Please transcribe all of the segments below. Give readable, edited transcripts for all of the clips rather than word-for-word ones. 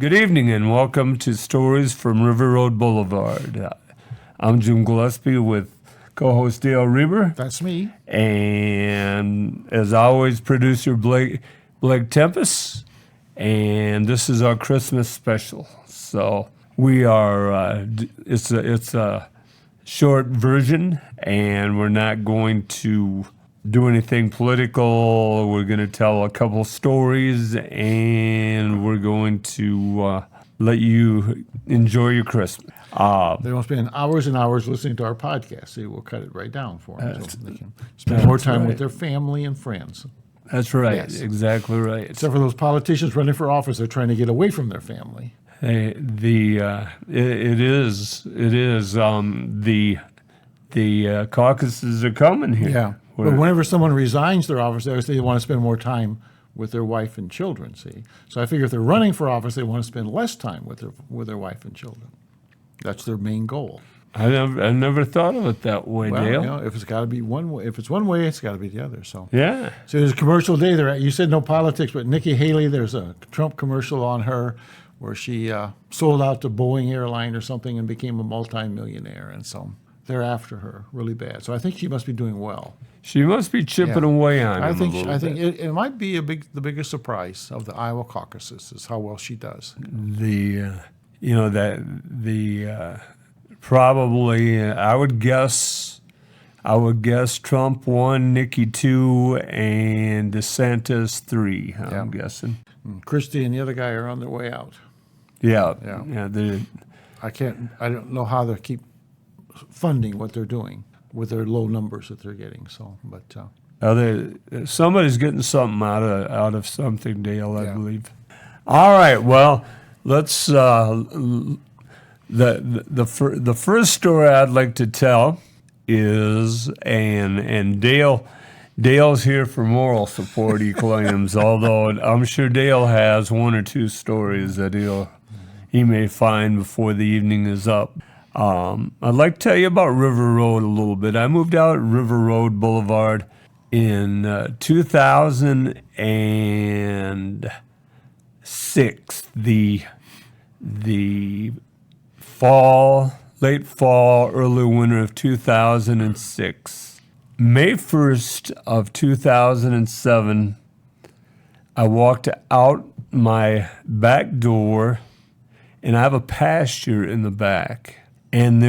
Good evening and welcome to Stories from River Road Blvd. I'm Jim Gillespie with co-host Dale Reber. That's me. And as always, producer Blake Tempus. And this is our Christmas special. So we are, it's a short version, and we're not going to do anything political. We're going to tell a couple stories, and we're going to let you enjoy your Christmas. They won't spend hours and hours listening to our podcast. See, we'll cut it right down for them so they can spend more time with their family and friends. That's right. Yes. Exactly right. Except for those politicians running for office, they're trying to get away from their family. Hey, it is the caucuses are coming here. Yeah. But whenever someone resigns their office, they want to spend more time with their wife and children, see? So I figure if they're running for office, they want to spend less time with their wife and children. That's their main goal. I never thought of it that way, Well, Dale. you know, if it's got to be one way, if it's one way, it's got to be the other. So Yeah. So there's a commercial day there. You said no politics, but Nikki Haley, there's a Trump commercial on her where she sold out to Boeing Airline or something and became a multimillionaire, and so they're after her really bad. So I think she must be doing well. She must be chipping away on him I think it might be the biggest surprise of the Iowa caucuses is how well she does. Probably I would guess Trump 1, Nikki 2, and DeSantis 3. I'm guessing. Christie and the other guy are on their way out. Yeah. I don't know how they keep funding what they're doing with their low numbers that they're getting. So, but somebody's getting something out of something, Dale. I believe. All right. Well, let's. The first story I'd like to tell is and Dale's here for moral support, he claims. Although I'm sure Dale has one or two stories that he may find before the evening is up. I'd like to tell you about River Road a little bit. I moved out at River Road Blvd in 2006. The late fall, early winter of 2006. May 1st of 2007, I walked out my back door, and I have a pasture in the back. And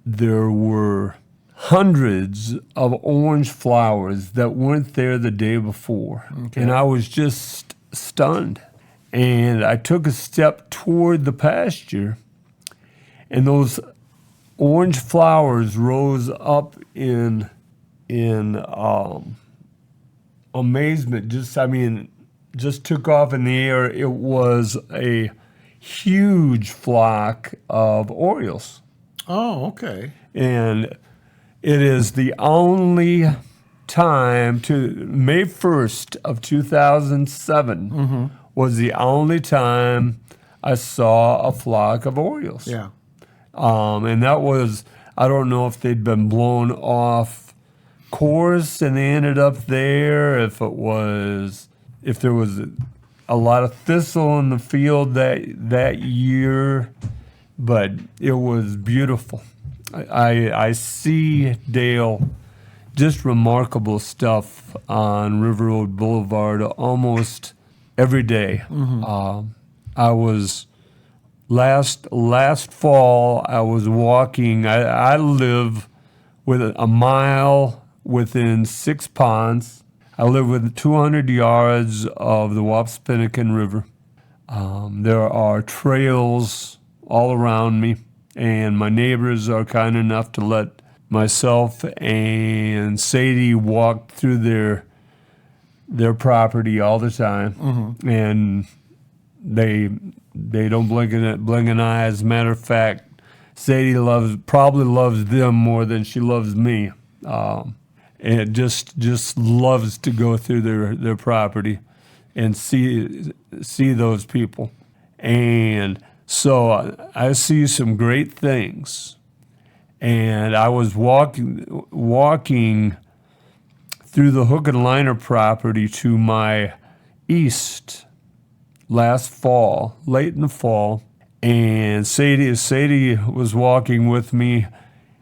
there were hundreds of orange flowers that weren't there the day before. Okay. And I was just stunned. And I took a step toward the pasture, and those orange flowers rose up in amazement. Just took off in the air. It was a huge flock of orioles. Oh, okay. And it is the only time May 1st of 2007 was the only time I saw a flock of orioles. Yeah. And that was, I don't know if they'd been blown off course and they ended up there, if there was a lot of thistle in the field that year, but it was beautiful. I see, Dale, just remarkable stuff on River Road Blvd almost every day. I was last fall. I was walking. I live with a mile within 6 ponds. I live within 200 yards of the Wapsipinicon River. There are trails all around me, and my neighbors are kind enough to let myself and Sadie walk through their property all the time, and they don't blink an eye. As a matter of fact, Sadie probably loves them more than she loves me. And just loves to go through their property and see those people. And so I see some great things. And I was walking through the hook and liner property to my east, last fall, late in the fall, and Sadie was walking with me,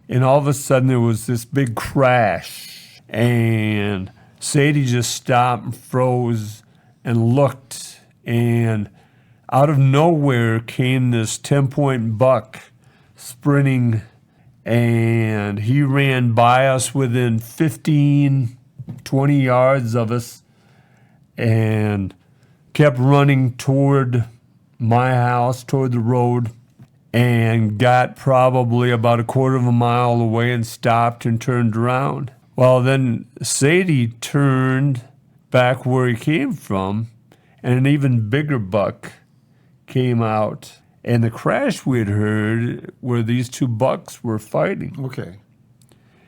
and all of a sudden there was this big crash, and Sadie just stopped and froze and looked, and out of nowhere came this 10-point buck sprinting, and he ran by us within 15, 20 yards of us and kept running toward my house, toward the road, and got probably about a quarter of a mile away and stopped and turned around. Well, then Sadie turned back where he came from, and an even bigger buck came out. And the crash we had heard where these two bucks were fighting. Okay.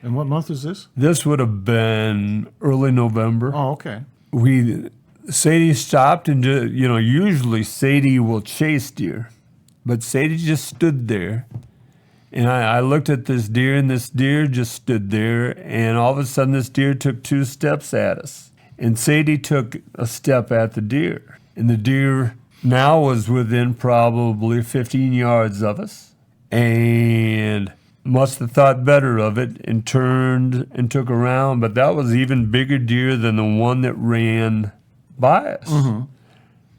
And what month is this? This would have been early November. Oh, okay. Sadie stopped and, usually Sadie will chase deer, but Sadie just stood there. And I looked at this deer, and this deer just stood there, and all of a sudden this deer took 2 steps at us. And Sadie took a step at the deer, and the deer now was within probably 15 yards of us, and must have thought better of it and turned and took around, but that was even bigger deer than the one that ran by us. Mm-hmm.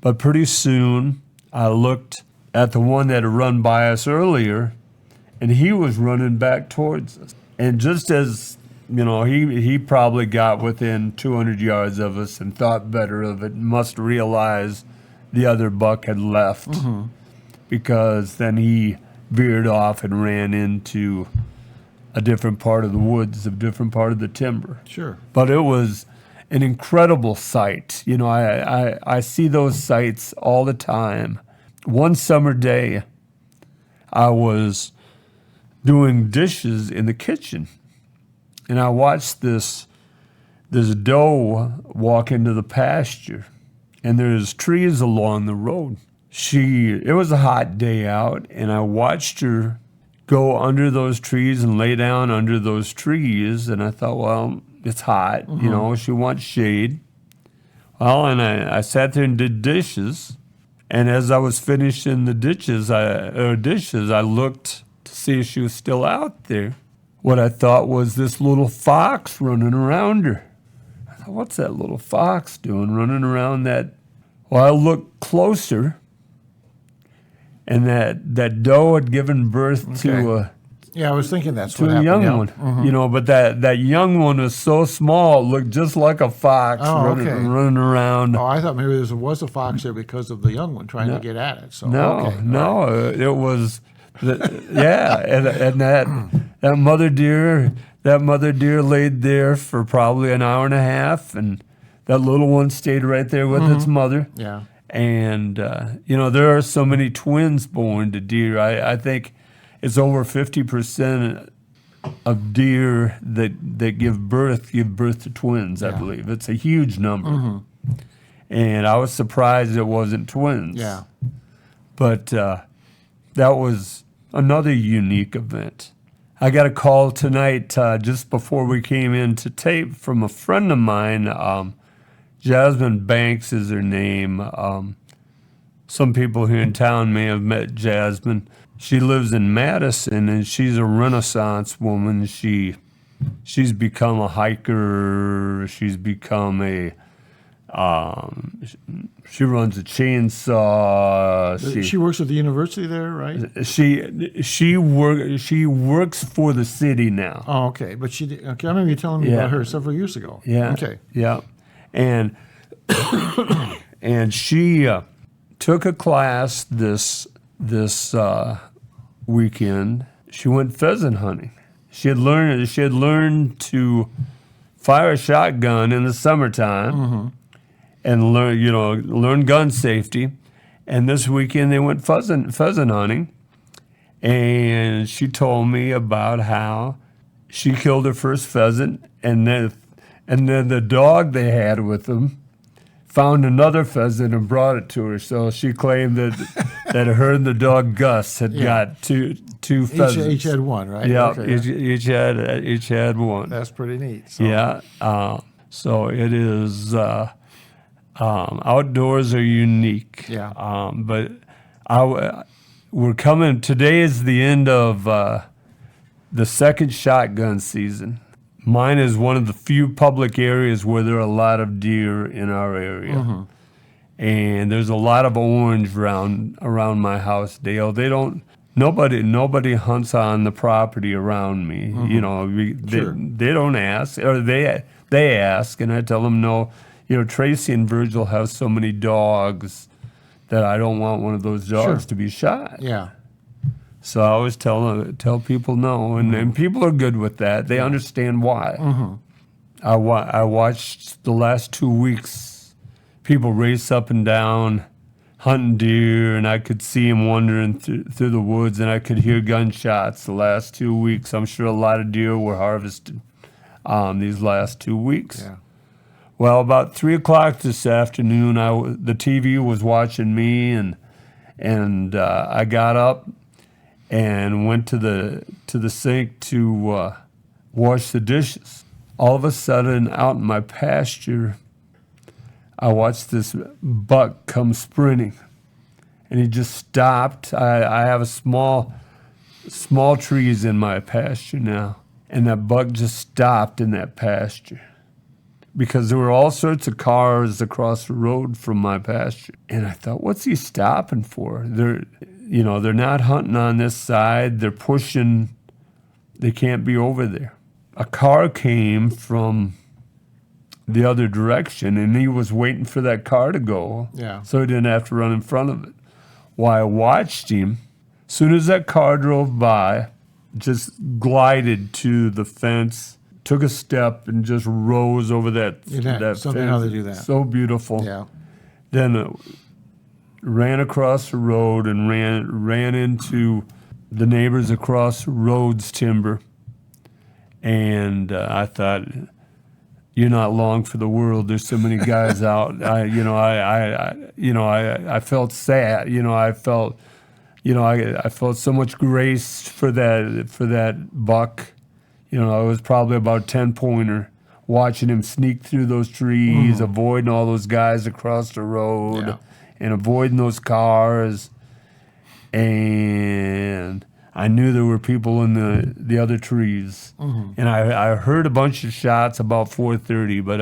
But pretty soon I looked at the one that had run by us earlier, and he was running back towards us. And just as, he probably got within 200 yards of us and thought better of it, must realize the other buck had left, mm-hmm. because then he veered off and ran into a different part of the woods, a different part of the timber. Sure. But it was an incredible sight. I see those sights all the time. One summer day, I was doing dishes in the kitchen, and I watched this doe walk into the pasture, and there's trees along the road. It was a hot day out, and I watched her go under those trees and lay down under those trees, and I thought, well, it's hot, mm-hmm. She wants shade. Well, and I sat there and did dishes, and as I was finishing the dishes, I looked to see if she was still out there. What I thought was this little fox running around her. I thought, what's that little fox doing running around that? Well, I looked closer, and that doe had given birth to a I was thinking that's to what a happened. young one. Mm-hmm. But that young one was so small, it looked just like a fox running around. Oh, I thought maybe there was a fox there because of the young one trying to get at it. So It was, and that mother deer laid there for probably an hour and a half, and that little one stayed right there with its mother. Yeah. And, there are so many twins born to deer. I think it's over 50% of deer that give birth to twins, I believe. It's a huge number. Mm-hmm. And I was surprised it wasn't twins. Yeah. But that was another unique event. I got a call tonight just before we came in to tape from a friend of mine. Jasmine Banks is her name. Some people here in town may have met Jasmine. She lives in Madison, and she's a Renaissance woman. She's become a hiker. She's become she runs a chainsaw. She works at the university there, right? She works for the city now. Oh, okay. But I remember you telling me about her several years ago. Yeah. Okay. Yeah. And she took a class this weekend. She went pheasant hunting. She had learned to fire a shotgun in the summertime, mm-hmm. and learn gun safety. And this weekend they went pheasant hunting, and she told me about how she killed her first pheasant, and then the dog they had with them found another pheasant and brought it to her. So she claimed that her and the dog Gus had got two pheasants. Each had one, right? Yeah, Okay. each had one. That's pretty neat. So. Yeah. So it is Outdoors are unique. Yeah. But we're coming. Today is the end of the second shotgun season. Mine is one of the few public areas where there are a lot of deer in our area. And there's a lot of orange around my house, Dale. Nobody hunts on the property around me. You know, they don't ask, or they ask, and I tell them no. You know, Tracy and Virgil have so many dogs that I don't want one of those dogs to be shot. Yeah. So I always tell people no, and people are good with that. They understand why. I watched the last 2 weeks, people race up and down, hunting deer, and I could see them wandering through the woods, and I could hear gunshots the last 2 weeks. I'm sure a lot of deer were harvested these last 2 weeks. Yeah. Well, about 3 o'clock this afternoon, the TV was watching me, and I got up and went to the sink to wash the dishes. All of a sudden, out in my pasture, I watched this buck come sprinting, and he just stopped. I have a small trees in my pasture now, and that buck just stopped in that pasture because there were all sorts of cars across the road from my pasture. And I thought, what's he stopping for? They're not hunting on this side. They're pushing. They can't be over there. A car came from the other direction, and he was waiting for that car to go so he didn't have to run in front of it. Well, I watched him. As soon as that car drove by, just glided to the fence, took a step, and just rose over that fence. How they do that. So beautiful. Yeah. Then ran across the road and ran into the neighbors across the road's timber. And I thought, you're not long for the world. There's so many guys out. I felt sad. I felt so much grace for that buck. It was probably about 10-pointer, watching him sneak through those trees, avoiding all those guys across the road, and avoiding those cars. And I knew there were people in the other trees. And I heard a bunch of shots about 4:30, but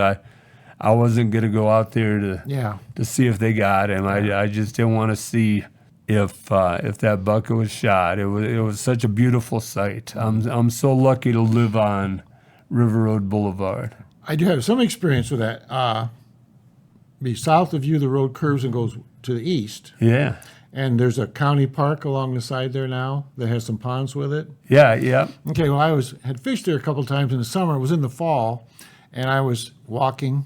I wasn't going to go out there to see if they got him. I just didn't want to see if that buck was shot. It was such a beautiful sight. I'm so lucky to live on River Road Blvd. I do have some experience with that. Be south of you, the road curves and goes to the east. Yeah. And there's a county park along the side there now that has some ponds with it. Yeah. Okay, well, I had fished there a couple times in the summer. It was in the fall, and I was walking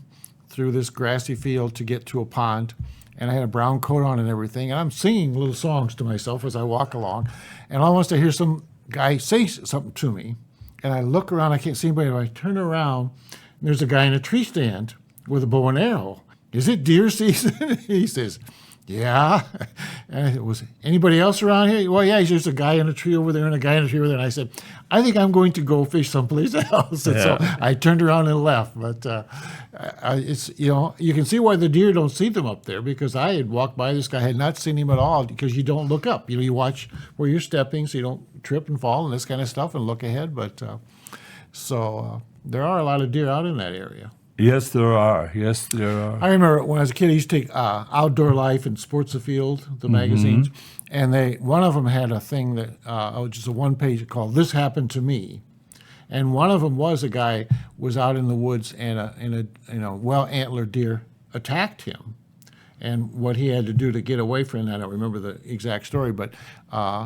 through this grassy field to get to a pond, and I had a brown coat on and everything, and I'm singing little songs to myself as I walk along, and almost I hear some guy say something to me, and I look around, I can't see anybody, but I turn around, and there's a guy in a tree stand with a bow and arrow. Is it deer season? He says, yeah. And it was anybody else around here? Well, yeah, there's a guy in a tree over there and a guy in a tree over there. And I said, I think I'm going to go fish someplace else. And so I turned around and left. But it's, you can see why the deer don't see them up there, because I had walked by this guy, had not seen him at all, because you don't look up. You watch where you're stepping so you don't trip and fall and this kind of stuff and look ahead. But so there are a lot of deer out in that area. Yes, there are. I remember when I was a kid, I used to take Outdoor Life and Sports Afield, the magazines, and one of them had a thing that just a one-page called "This Happened to Me," and one of them was a guy was out in the woods and a well-antlered deer attacked him, and what he had to do to get away from it, I don't remember the exact story, but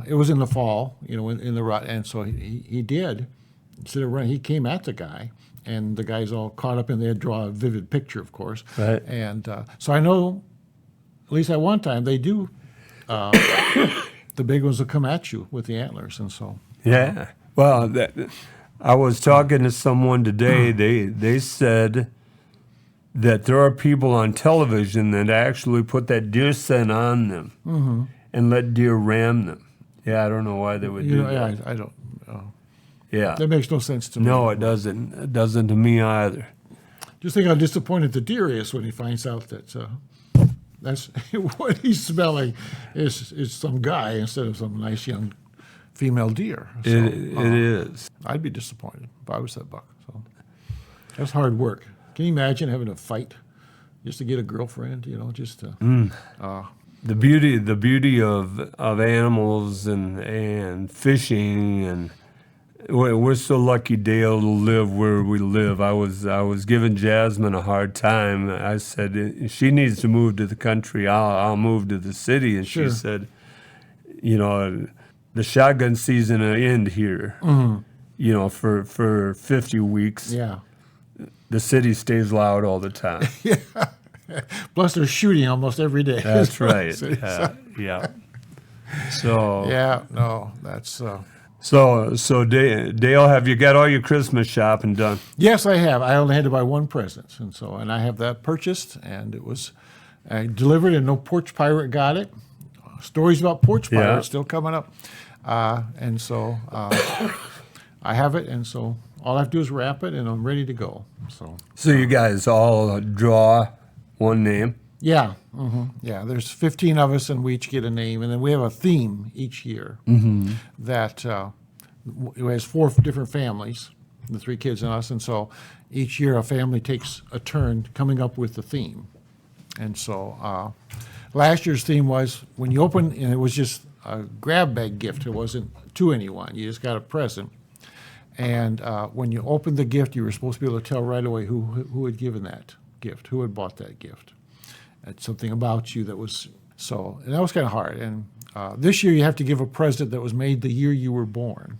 it was in the fall, in the rut, and so he did. Instead of running, he came at the guy. And the guy's all caught up in there, draw a vivid picture, of course. Right. And so I know, at least at one time, they do, the big ones will come at you with the antlers. And so. Yeah. Well, I was talking to someone today. They said that there are people on television that actually put that deer scent on them and let deer ram them. Yeah, I don't know why they would do that. Yeah, I don't. Yeah. That makes no sense to me. No, it doesn't. It doesn't to me either. Just think how disappointed the deer is when he finds out that that's what he's smelling is some guy instead of some nice young female deer. So, It is. I'd be disappointed if I was that buck. So that's hard work. Can you imagine having to fight just to get a girlfriend? Just to. The beauty of animals and fishing, and we're so lucky, Dale, to live where we live. I was giving Jasmine a hard time. I said she needs to move to the country. I'll move to the city, and Sure. she said, the shotgun season will end here. For 50 weeks. Yeah. The city stays loud all the time. Plus, they're shooting almost every day. That's right. So- Yeah. So Yeah. No, that's. So Dale, have you got all your Christmas shopping done? Yes, I have. I only had to buy one present, and I have that purchased, and it was delivered, and no porch pirate got it. Stories about porch pirates still coming up, and so I have it, and so all I have to do is wrap it, and I'm ready to go. So you guys all draw one name? Yeah, yeah. There's 15 of us, and we each get a name, and then we have a theme each year that it has 4 different families, the 3 kids and us, and so each year a family takes a turn coming up with the theme. And so last year's theme was when you open, and it was just a grab bag gift. It wasn't to anyone. You just got a present. And when you opened the gift, you were supposed to be able to tell right away who had given that gift, who had bought that gift. It's something about you that was so, and that was kind of hard. And this year you have to give a present that was made the year you were born.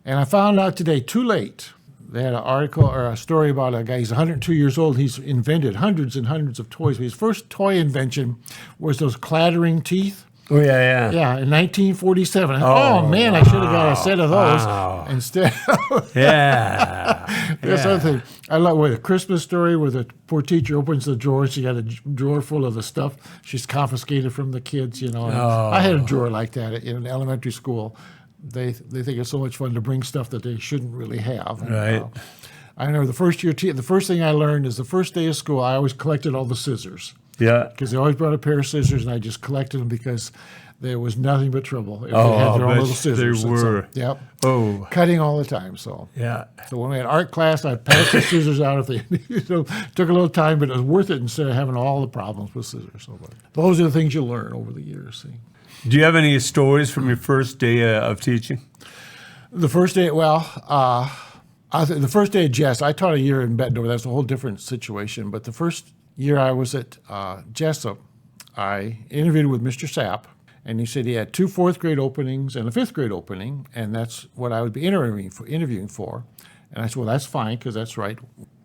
And I found out today, too late, they had an article or a story about a guy, he's 102 years old, he's invented hundreds and hundreds of toys. But his first toy invention was those clattering teeth. Oh, yeah. Yeah, in 1947. Oh, man, I should have got a set of those wow. instead. Yeah. That's another thing. I love with a Christmas story where the poor teacher opens the drawer. She got a drawer full of the stuff she's confiscated from the kids. And I had a drawer like that in elementary school. They think it's so much fun to bring stuff that they shouldn't really have. And, Right. I remember the first year. The first thing I learned is the first day of school. I always collected all the scissors. Yeah. Because they always brought a pair of scissors, and I just collected them because there was nothing but trouble if they Oh, had their own I little bet scissors. they And so, were. yep. Oh, Cutting all the time. So yeah. when we had art class, I'd pass the scissors out if they took a little time, but it was worth it instead of having all the problems with scissors. So, but those are the things you learn over the years. See. Do you have any stories from your first day of teaching? The first day, the first day at Jess, I taught a year in Bettendorf. That's a whole different situation. But the first year I was at Jessup, I interviewed with Mr. Sapp, and he said he had 2 4th grade openings and a 5th grade opening, and that's what I would be interviewing for. And I said, well, that's fine, because that's right.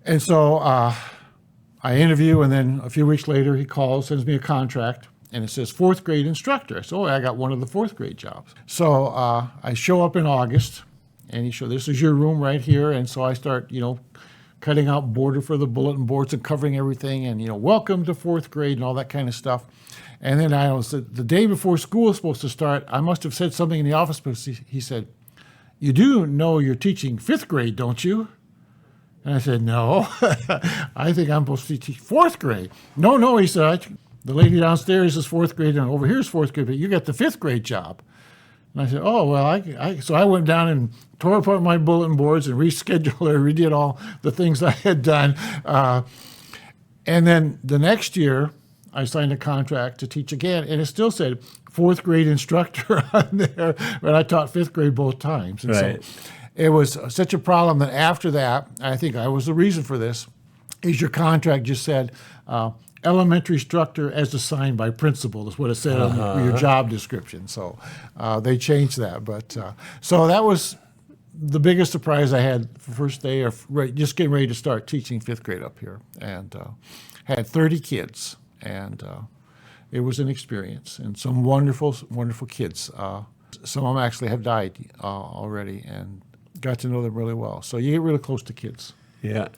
And so I interview, and then a few weeks later he calls, sends me a contract, and it says 4th grade instructor. So I got one of the 4th grade jobs. So I show up in August, and he showed, this is your room right here. And so I start, cutting out border for the bulletin boards and covering everything, and welcome to 4th grade and all that kind of stuff. And then I was the day before school was supposed to start. I must have said something in the office, but he said, "You do know you're teaching 5th grade, don't you?" And I said, "No, I think I'm supposed to teach 4th grade." No, he said, "The lady downstairs is 4th grade, and over here is 4th grade, but you got the 5th grade job." And I said, "Oh, well, so I went down and tore apart my bulletin boards and rescheduled or redid all the things I had done. And then the next year, I signed a contract to teach again, and it still said 4th grade instructor on there, but I taught 5th grade both times. And Right. so it was such a problem that after that, I think I was the reason for this, is your contract just said, elementary instructor as assigned by principal is what it said on your job description. So they changed that. But so that was the biggest surprise I had the first day of just getting ready to start teaching 5th grade up here, and had 30 kids, and it was an experience, and some wonderful, wonderful kids. Some of them actually have died already, and got to know them really well. So you get really close to kids. Yeah.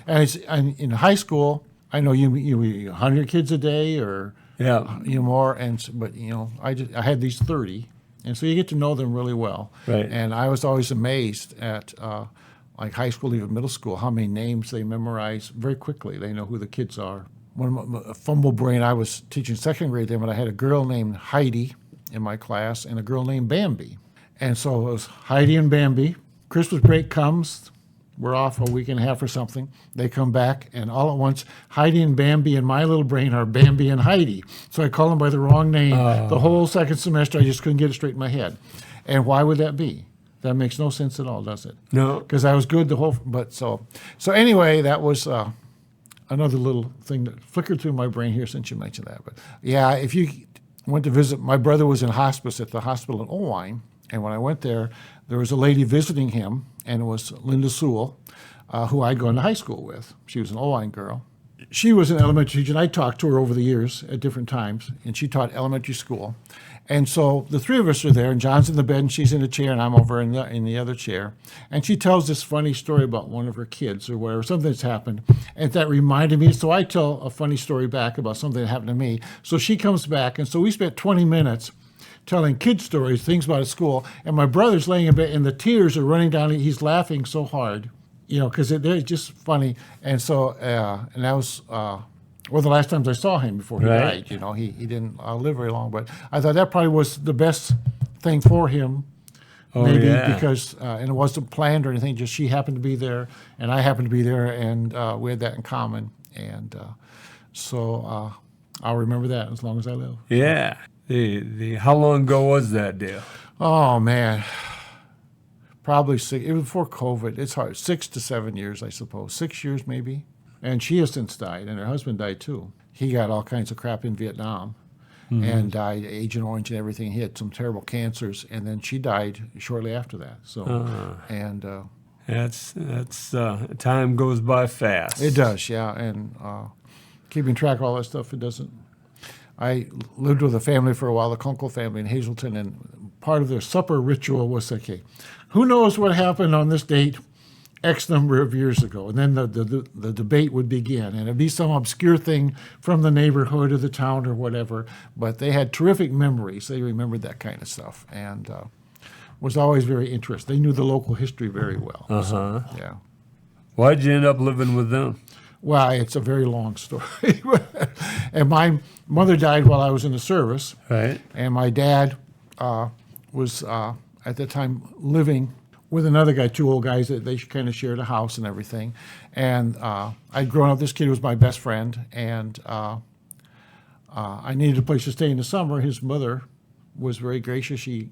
And in high school, I know you 100 kids a day or Yeah. more, but I had these 30, and so you get to know them really well. Right. And I was always amazed at like high school, even middle school, how many names they memorize very quickly. They know who the kids are. One of my fumble brain, I was teaching second grade then, but I had a girl named Heidi in my class and a girl named Bambi. And so it was Heidi and Bambi. Christmas break comes. We're off a week and a half or something. They come back, and all at once, Heidi and Bambi in my little brain are Bambi and Heidi. So I call them by the wrong name. The whole second semester, I just couldn't get it straight in my head. And why would that be? That makes no sense at all, does it? No. Because I was good the whole, but so anyway, that was another little thing that flickered through my brain here since you mentioned that. But yeah, if you went to visit, my brother was in hospice at the hospital in Owine, and when I went there was a lady visiting him, and it was Linda Sewell, who I'd gone to high school with. She was an Owine girl. She was an elementary teacher, and I talked to her over the years at different times, and she taught elementary school. And so the three of us are there, and John's in the bed, and she's in a chair, and I'm over in the other chair. And she tells this funny story about one of her kids or whatever, something that's happened. And that reminded me, so I tell a funny story back about something that happened to me. So she comes back, and so we spent 20 minutes telling kid stories, things about at school. And my brother's laying in bed, and the tears are running down. He's laughing so hard, because they're just funny. And so, and that was the last times I saw him before he Right. died. He didn't live very long, but I thought that probably was the best thing for him. Maybe because, and it wasn't planned or anything, just she happened to be there, and I happened to be there, and we had that in common. And so I'll remember that as long as I live. Yeah. The how long ago was that, Dale? Oh, man. Probably it was before COVID. It's hard. 6 to 7 years, I suppose. 6 years, maybe. And she has since died, and her husband died, too. He got all kinds of crap in Vietnam and died, Agent Orange and everything. He had some terrible cancers, and then she died shortly after that. So, and That's time goes by fast. it does, yeah. And keeping track of all that stuff, it doesn't. I lived with a family for a while, the Kunkel family in Hazleton, and part of their supper ritual was, okay, who knows what happened on this date X number of years ago? And then the debate would begin, and it'd be some obscure thing from the neighborhood or the town or whatever, but they had terrific memories. They remembered that kind of stuff, and was always very interested. They knew the local history very well. So, yeah. Why'd you end up living with them? Well, it's a very long story. And my mother died while I was in the service. Right. And my dad was, at the time, living with another guy, two old guys that they kind of shared a house and everything. And I'd grown up, this kid was my best friend, and I needed a place to stay in the summer. His mother was very gracious. She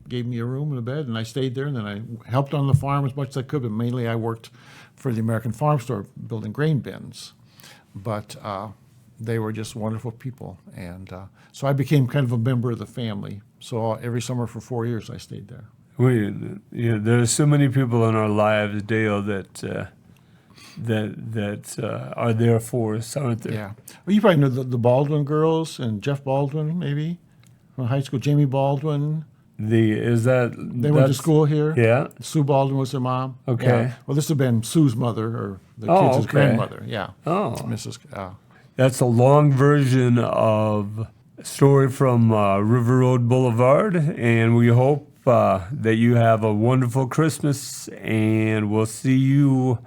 gave me a room and a bed, and I stayed there, and then I helped on the farm as much as I could, but mainly I worked for the American Farm Store building grain bins. But they were just wonderful people, and so I became kind of a member of the family. So every summer for 4 years I stayed there. There's so many people in our lives, Dale, that are there for us, aren't there? Yeah. Well, you probably know the Baldwin girls and Jeff Baldwin, maybe, from high school. Jamie Baldwin. They Went to school here. Yeah. Sue Baldwin was their mom. Okay. Yeah. Well, this would have been Sue's mother, or the Oh, kids' okay. grandmother. Yeah. Oh. Mrs. That's a long version of a story from River Road Boulevard, and we hope that you have a wonderful Christmas, and we'll see you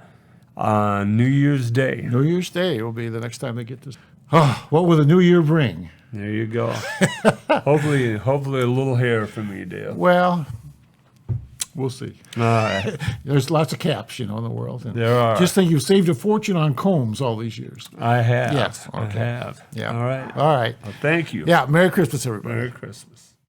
on New Year's Day. New Year's Day will be the next time they get this. Oh, what will the new year bring? There you go. hopefully a little hair from you, Dale. Well, we'll see. All right. There's lots of caps, in the world. And There are. Just think you've saved a fortune on combs all these years. I have. Yes, I okay. have. Yeah. All right. All right. Well, thank you. Yeah. Merry Christmas, everybody. Merry Christmas.